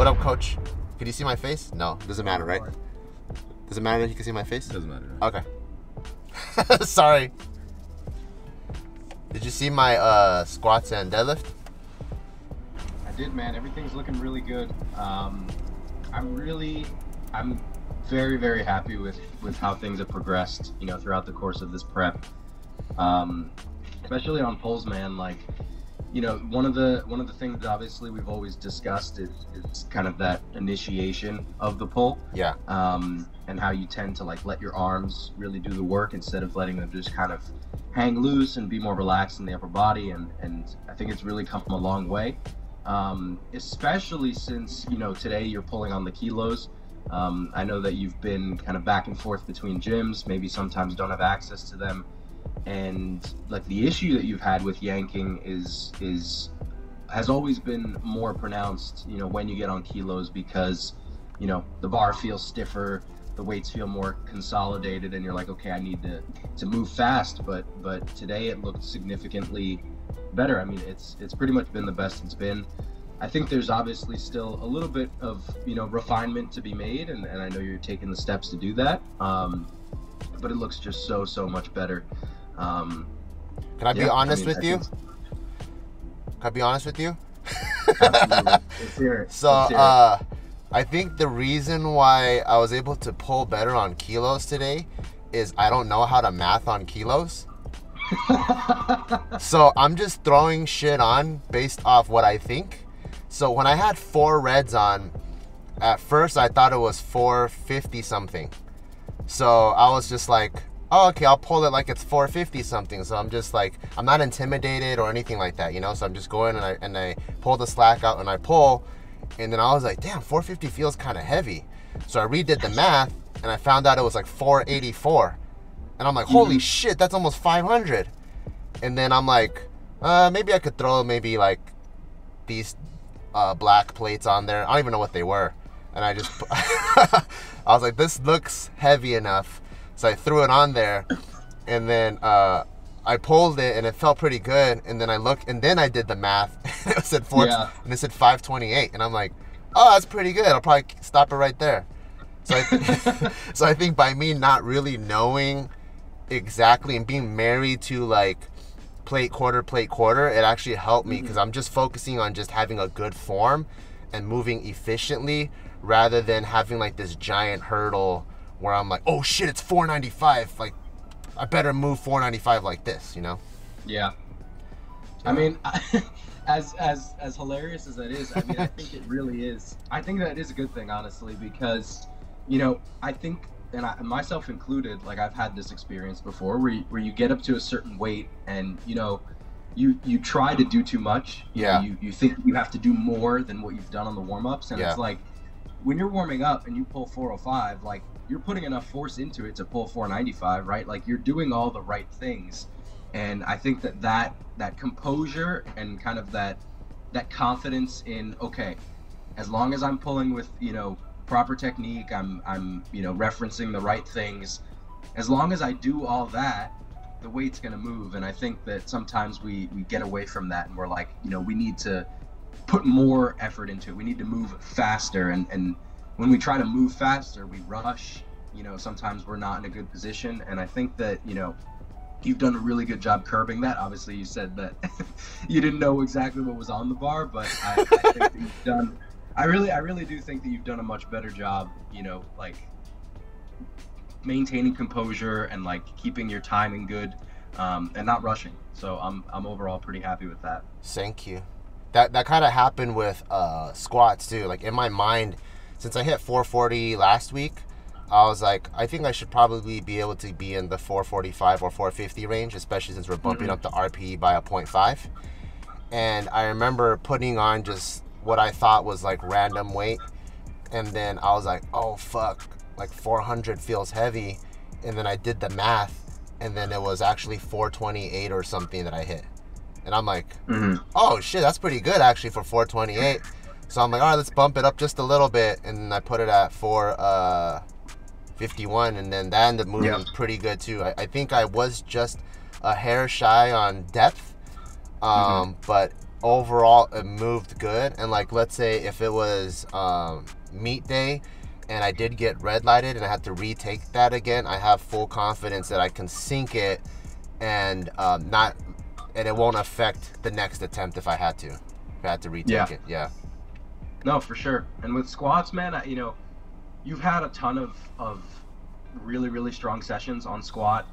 What up, coach? Can you see my face? No, doesn't matter, right? Does it matter that you can see my face? Doesn't matter. Okay. Sorry. Did you see my squats and deadlift? I did, man. Everything's looking really good. I'm very, very happy with how things have progressed, you know, throughout the course of this prep. Especially on pulls, man. Like, you know, one of the things that obviously we've always discussed is kind of that initiation of the pull. Yeah. And how you tend to like let your arms really do the work instead of letting them just kind of hang loose and be more relaxed in the upper body. And I think it's really come a long way. Especially since, you know, today you're pulling on the kilos. I know that you've been kind of back and forth between gyms, maybe sometimes don't have access to them. And like the issue that you've had with yanking has always been more pronounced, you know, when you get on kilos, because, you know, the bar feels stiffer, the weights feel more consolidated, and you're like, okay, I need to move fast. But today it looked significantly better. I mean, it's pretty much been the best it's been. I think there's obviously still a little bit of, you know, refinement to be made, and I know you're taking the steps to do that. But it looks just so much better. Can I be honest with you? Can I be honest with you? Absolutely. Let's hear it. So, Let's hear it. I think the reason why I was able to pull better on kilos today is I don't know how to math on kilos. So I'm just throwing shit on based off what I think. So when I had 4 reds on, at first I thought it was 450 something. So I was just like, oh, okay, I'll pull it like it's 450 something. So I'm just like, I'm not intimidated or anything like that, you know? So I'm just going and I pull the slack out and I pull. And then I was like, damn, 450 feels kind of heavy. So I redid the math and I found out it was like 484. And I'm like, holy shit, that's almost 500. And then I'm like, maybe I could throw maybe like these black plates on there. I don't even know what they were. And I just, I was like, this looks heavy enough. So I threw it on there, and then I pulled it, and it felt pretty good. And then I looked, and then I did the math, and it said and it said 528, and I'm like, oh, that's pretty good. I'll probably stop it right there. So so I think by me not really knowing exactly and being married to like plate quarter, it actually helped me because I'm just focusing on just having a good form and moving efficiently rather than having like this giant hurdle where I'm like, oh shit, it's 495. Like, I better move 495 like this, you know? Yeah. I mean, as hilarious as that is, I mean, I think it really is. I think that is a good thing, honestly, because, you know, I think, and myself included, like I've had this experience before where you get up to a certain weight and, you know, you try to do too much. Yeah. You think you have to do more than what you've done on the warm-ups. And it's like, when you're warming up and you pull 405, like, you're putting enough force into it to pull 495, right? Like, you're doing all the right things. And I think that composure and kind of that confidence in, okay, as long as I'm pulling with, you know, proper technique, I'm you know, referencing the right things, as long as I do all that, the weight's gonna move. And I think that sometimes we get away from that and we're like, you know, we need to put more effort into it. We need to move faster, and when we try to move faster, we rush. You know, sometimes we're not in a good position, and I think that, you know, you've done a really good job curbing that. Obviously, you said that you didn't know exactly what was on the bar, but I think that you've done. I really do think that you've done a much better job. You know, like maintaining composure and like keeping your timing good, and not rushing. So I'm overall pretty happy with that. Thank you. That kind of happened with squats too. Like in my mind, since I hit 440 last week, I was like, I think I should probably be able to be in the 445 or 450 range, especially since we're bumping up the RPE by a 0.5. And I remember putting on just what I thought was like random weight. And then I was like, oh fuck, like 400 feels heavy. And then I did the math, and then it was actually 428 or something that I hit. And I'm like, oh shit, that's pretty good actually for 428. So I'm like, all right, let's bump it up just a little bit. And I put it at 451, and then that ended up moving pretty good too. I think I was just a hair shy on depth, but overall it moved good. And like, let's say if it was meet day and I did get red lighted and I had to retake that again, I have full confidence that I can sink it and it won't affect the next attempt if I had to retake it. Yeah. No, for sure. And with squats, man, you know, you've had a ton of really, really strong sessions on squat.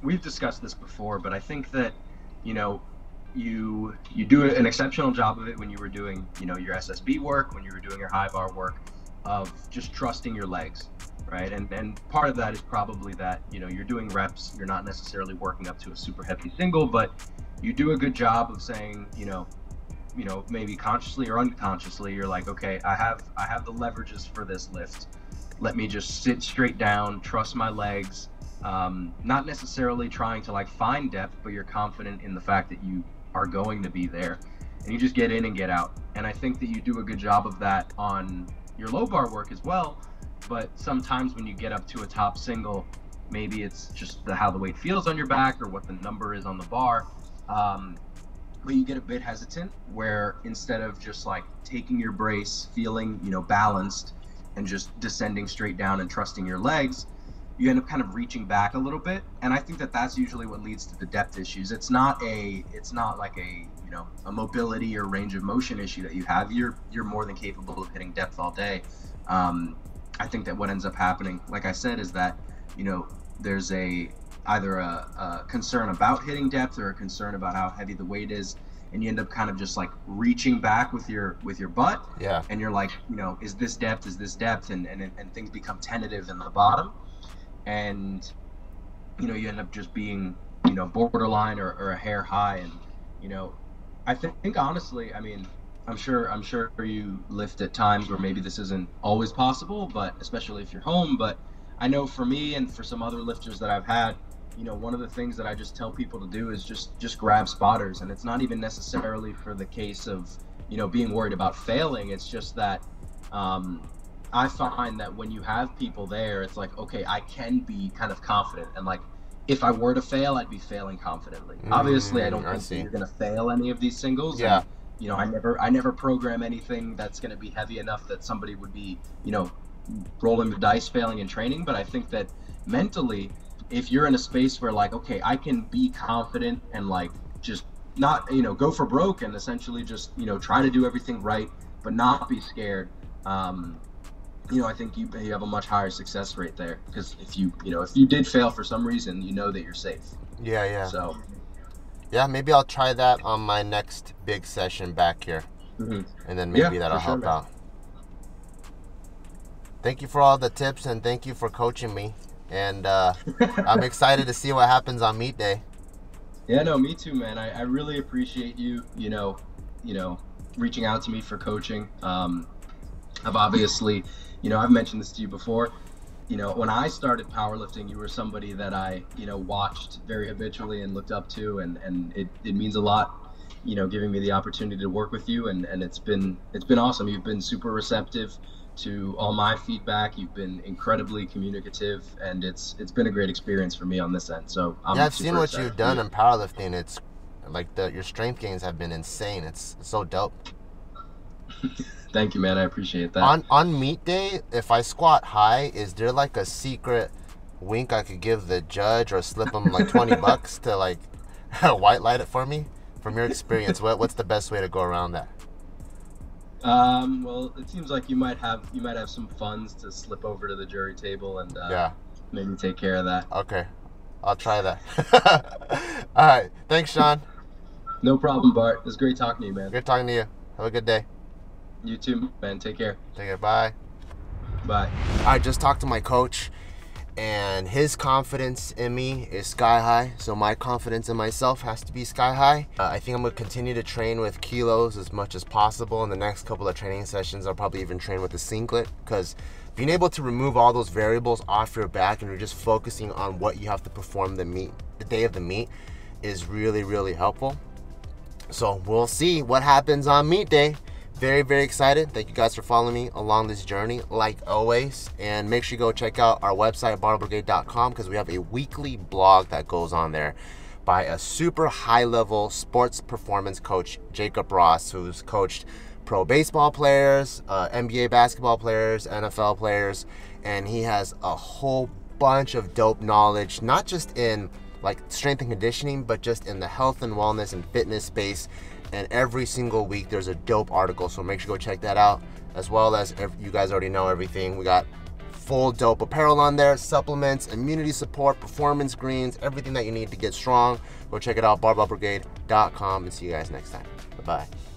We've discussed this before, but I think that, you know, you do an exceptional job of it when you were doing, you know, your SSB work, when you were doing your high bar work, of just trusting your legs, right? And part of that is probably that, you know, you're doing reps, you're not necessarily working up to a super heavy single, but you do a good job of saying, you know, maybe consciously or unconsciously, you're like, okay, I have the leverages for this lift. Let me just sit straight down, trust my legs, not necessarily trying to like find depth, but you're confident in the fact that you are going to be there, and you just get in and get out. And I think that you do a good job of that on your low bar work as well. But sometimes when you get up to a top single, maybe it's just how the weight feels on your back or what the number is on the bar. But you get a bit hesitant, where instead of just like taking your brace, feeling, you know, balanced and just descending straight down and trusting your legs, you end up kind of reaching back a little bit. And I think that that's usually what leads to the depth issues. It's not like a, you know, a mobility or range of motion issue that you have. You're more than capable of hitting depth all day. I think that what ends up happening, like I said, is that, you know, there's either a concern about hitting depth or a concern about how heavy the weight is, and you end up kind of just like reaching back with your butt. Yeah. And you're like, you know, is this depth, and things become tentative in the bottom, and, you know, you end up just being, you know, borderline or a hair high. And, you know, I think honestly, I mean, I'm sure you lift at times where maybe this isn't always possible, but especially if you're home. But I know for me and for some other lifters that I've had, you know, one of the things that I just tell people to do is just grab spotters. And it's not even necessarily for the case of, you know, being worried about failing. It's just that I find that when you have people there, it's like, okay, I can be kind of confident. And like, if I were to fail, I'd be failing confidently. Obviously, I don't think that you're going to fail any of these singles. Yeah. And, you know, I never program anything that's going to be heavy enough that somebody would be, you know, rolling the dice failing in training. But I think that mentally, if you're in a space where like, okay, I can be confident and like just not, you know, go for broke and essentially just, you know, try to do everything right, but not be scared. You know, I think you have a much higher success rate there, because if you did fail for some reason, you know that you're safe. Yeah. So yeah, maybe I'll try that on my next big session back here. Mm-hmm. And then maybe that'll help out. Thank you for all the tips, and thank you for coaching me. And I'm excited to see what happens on meet day. Yeah, no, me too, man. I really appreciate you, you know, reaching out to me for coaching. I've obviously, you know, I've mentioned this to you before. You know, when I started powerlifting, you were somebody that I, you know, watched very habitually and looked up to, and it means a lot, you know, giving me the opportunity to work with you, and it's been awesome. You've been super receptive to all my feedback. You've been incredibly communicative, and it's been a great experience for me on this end. So I've seen what you've done in powerlifting. It's like your strength gains have been insane. It's so dope. Thank you, man. I appreciate that. On meet day, if I squat high, is there like a secret wink I could give the judge, or slip him like $20 to like white light it for me? From your experience, what's the best way to go around that? Well, it seems like you might have some funds to slip over to the jury table and maybe take care of that. Okay, I'll try that. All right, thanks, Sean. No problem, Bart. It was great talking to you, man. Good talking to you. Have a good day. You too, man. Take care. Take care. Bye. Bye. I just talked to my coach, and his confidence in me is sky high, so my confidence in myself has to be sky high. I think I'm going to continue to train with kilos as much as possible. In the next couple of training sessions, I'll probably even train with the singlet, because being able to remove all those variables off your back and you're just focusing on what you have to perform the day of the meet is really, really helpful. So we'll see what happens on meet day. Very, very excited. Thank you guys for following me along this journey, like always. And make sure you go check out our website, barbellbrigade.com, because we have a weekly blog that goes on there. by a super high-level sports performance coach, Jacob Ross, who's coached pro baseball players, NBA basketball players, NFL players, and he has a whole bunch of dope knowledge, not just in like strength and conditioning, but just in the health and wellness and fitness space. And every single week there's a dope article, so make sure you go check that out. As well as, you guys already know everything, we got full dope apparel on there, supplements, immunity support, performance greens, everything that you need to get strong. Go check it out, barbellbrigade.com, and see you guys next time. Bye-bye.